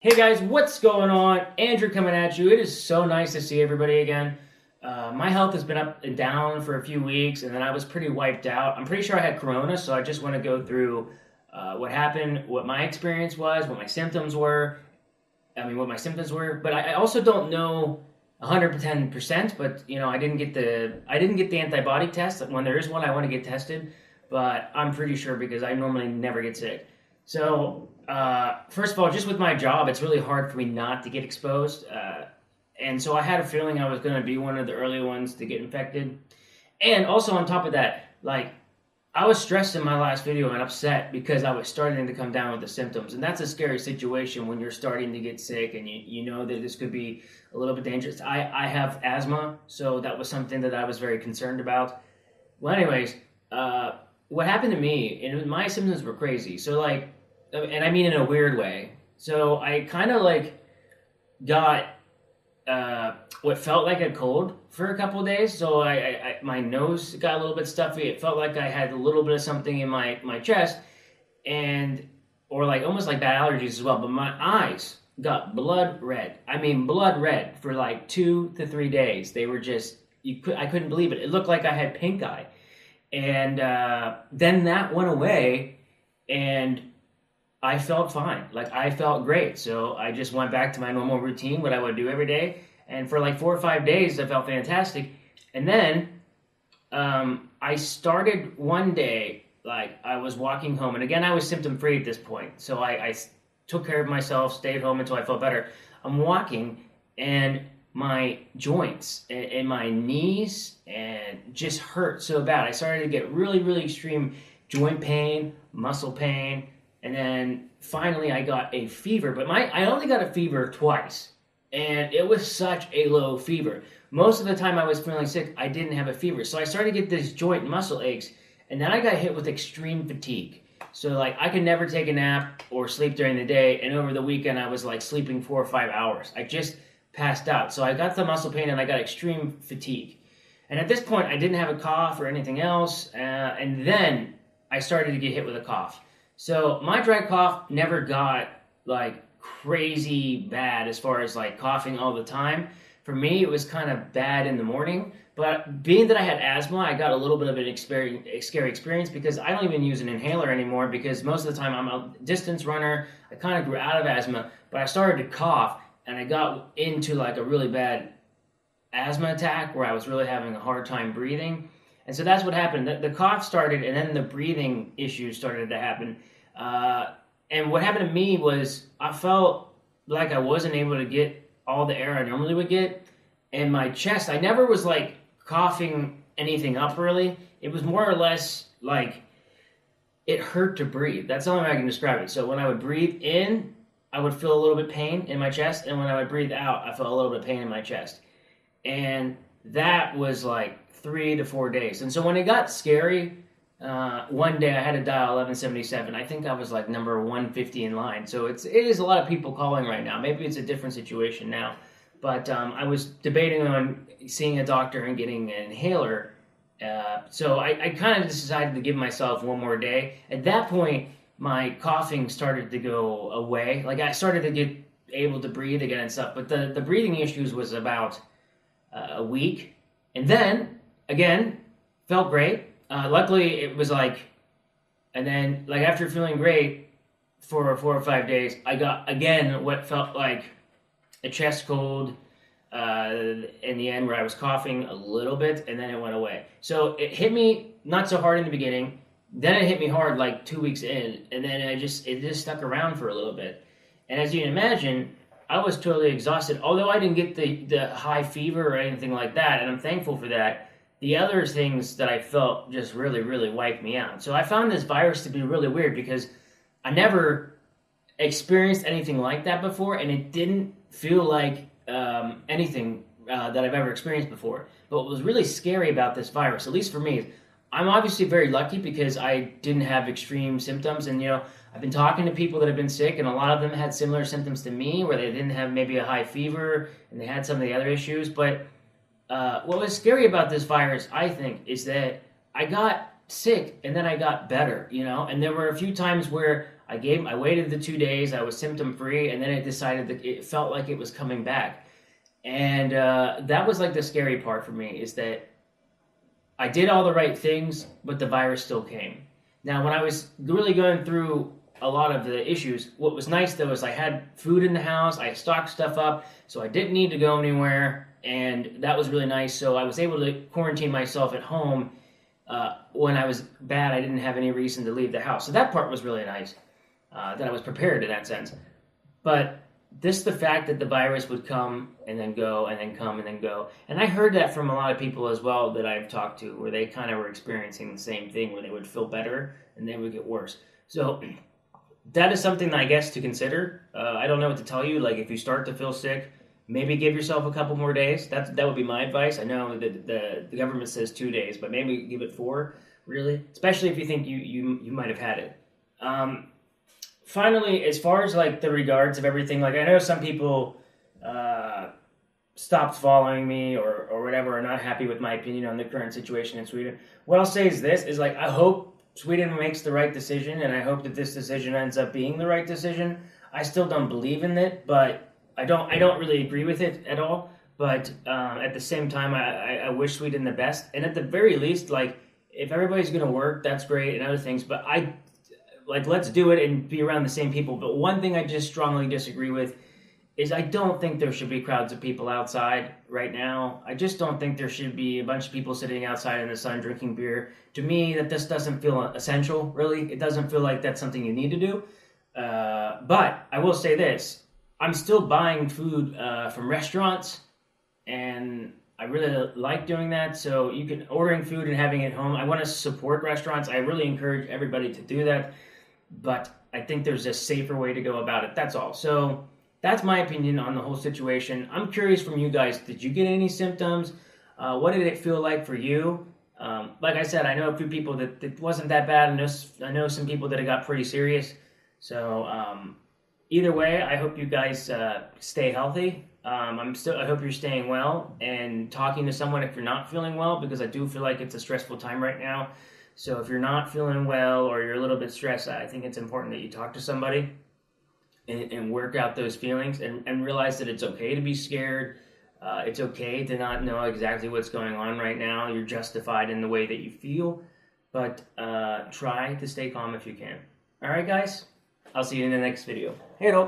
Hey guys, what's going on? Andrew coming at you. It is so nice to see everybody again. My health has been up and down for a few weeks, and then I was pretty wiped out. I'm pretty sure I had corona, so I just want to go through what happened, what my experience was, what my symptoms were. What my symptoms were, but I also don't know 110%. But I didn't get the antibody test. When there is one, I want to get tested, but I'm pretty sure because I normally never get sick. So, first of all, just with my job, it's really hard for me not to get exposed. And so I had a feeling I was going to be one of the early ones to get infected. And also, on top of that, like, I was stressed in my last video and upset because I was starting to come down with the symptoms. And that's a scary situation when you're starting to get sick and you know that this could be a little bit dangerous. I have asthma, so that was something that I was very concerned about. Well, anyways, what happened to me, and my symptoms were crazy. So, like, and I mean in a weird way. So I kind of like got what felt like a cold for a couple of days. So my nose got a little bit stuffy. It felt like I had a little bit of something in my chest, and or like almost like bad allergies as well. But my eyes got blood red. I mean blood red for like 2 to 3 days. They were just I couldn't believe it. It looked like I had pink eye, and then that went away, and I felt fine. Like, I felt great. So I just went back to my normal routine, what I would do every day. And for like 4 or 5 days, I felt fantastic. And then I started one day, like, I was walking home. And again, I was symptom free at this point. So I took care of myself, stayed home until I felt better. I'm walking, and my joints and my knees and just hurt so bad. I started to get really, really extreme joint pain, muscle pain. And then finally I got a fever, but I only got a fever twice, and it was such a low fever. Most of the time I was feeling sick, I didn't have a fever. So I started to get these joint and muscle aches, and then I got hit with extreme fatigue. So like I could never take a nap or sleep during the day, and over the weekend I was like sleeping 4 or 5 hours. I just passed out. So I got the muscle pain and I got extreme fatigue. And at this point I didn't have a cough or anything else, and then I started to get hit with a cough. So my dry cough never got like crazy bad as far as like coughing all the time. For me, it was kind of bad in the morning. But being that I had asthma, I got a little bit of an scary experience because I don't even use an inhaler anymore because most of the time I'm a distance runner. I kind of grew out of asthma, but I started to cough and I got into like a really bad asthma attack where I was really having a hard time breathing. And so that's what happened. The cough started, and then the breathing issues started to happen. And what happened to me was I felt like I wasn't able to get all the air I normally would get. And my chest, I never was like coughing anything up really. It was more or less like it hurt to breathe. That's the only way I can describe it. So when I would breathe in, I would feel a little bit pain in my chest. And when I would breathe out, I felt a little bit of pain in my chest. And that was like 3 to 4 days. And so when it got scary, one day I had to dial 1177. I think I was like number 150 in line. So it is a lot of people calling right now. Maybe it's a different situation now. But I was debating on seeing a doctor and getting an inhaler. So I kind of decided to give myself one more day. At that point, my coughing started to go away. Like I started to get able to breathe again and stuff. But the breathing issues was about a week. And then, again, felt great. Luckily, it was like, and then like after feeling great for 4 or 5 days, I got again what felt like a chest cold in the end, where I was coughing a little bit, and then it went away. So it hit me not so hard in the beginning, then it hit me hard like 2 weeks in, and then it just stuck around for a little bit. And as you can imagine, I was totally exhausted. Although I didn't get the high fever or anything like that, and I'm thankful for that. The other things that I felt just really, really wiped me out. So I found this virus to be really weird because I never experienced anything like that before, and it didn't feel like anything that I've ever experienced before. But what was really scary about this virus, at least for me, is I'm obviously very lucky because I didn't have extreme symptoms. And, I've been talking to people that have been sick, and a lot of them had similar symptoms to me where they didn't have maybe a high fever and they had some of the other issues. But what was scary about this virus, I think, is that I got sick and then I got better, and there were a few times where I waited the 2 days. I was symptom free, and then it decided that it felt like it was coming back, and that was like the scary part for me, is that I did all the right things, but the virus still came. Now, when I was really going through a lot of the issues, what was nice though is I had food in the house, I stocked stuff up, so I didn't need to go anywhere, and that was really nice. So I was able to quarantine myself at home. When I was bad, I didn't have any reason to leave the house. So that part was really nice, that I was prepared in that sense. But this, the fact that the virus would come and then go and then come and then go. And I heard that from a lot of people as well that I've talked to, where they kind of were experiencing the same thing, where they would feel better and they would get worse. So that is something that I guess to consider. I don't know what to tell you. Like, if you start to feel sick, maybe give yourself a couple more days. That would be my advice. I know that the government says 2 days, but maybe give it 4, really, especially if you think you might have had it. Finally, as far as like the regards of everything, like I know some people stopped following me or whatever, are not happy with my opinion on the current situation in Sweden. What I'll say is this, is like, I hope Sweden makes the right decision, and I hope that this decision ends up being the right decision. I still don't believe in it, but I don't really agree with it at all, but at the same time, I wish Sweden the best. And at the very least, like, if everybody's going to work, that's great, and other things, but let's do it and be around the same people. But one thing I just strongly disagree with is I don't think there should be crowds of people outside right now. I just don't think there should be a bunch of people sitting outside in the sun drinking beer. To me, that this doesn't feel essential, really. It doesn't feel like that's something you need to do. But I will say this. I'm still buying food from restaurants, and I really like doing that. So you can ordering food and having it home. I want to support restaurants. I really encourage everybody to do that, but I think there's a safer way to go about it. That's all. So that's my opinion on the whole situation. I'm curious from you guys. Did you get any symptoms? What did it feel like for you? Like I said, I know a few people that it wasn't that bad. I know some people that it got pretty serious. So either way, I hope you guys stay healthy. I hope you're staying well and talking to someone if you're not feeling well, because I do feel like it's a stressful time right now. So if you're not feeling well or you're a little bit stressed, I think it's important that you talk to somebody and work out those feelings and realize that it's okay to be scared. It's okay to not know exactly what's going on right now. You're justified in the way that you feel, but try to stay calm if you can. All right, guys? I'll see you in the next video. Hey,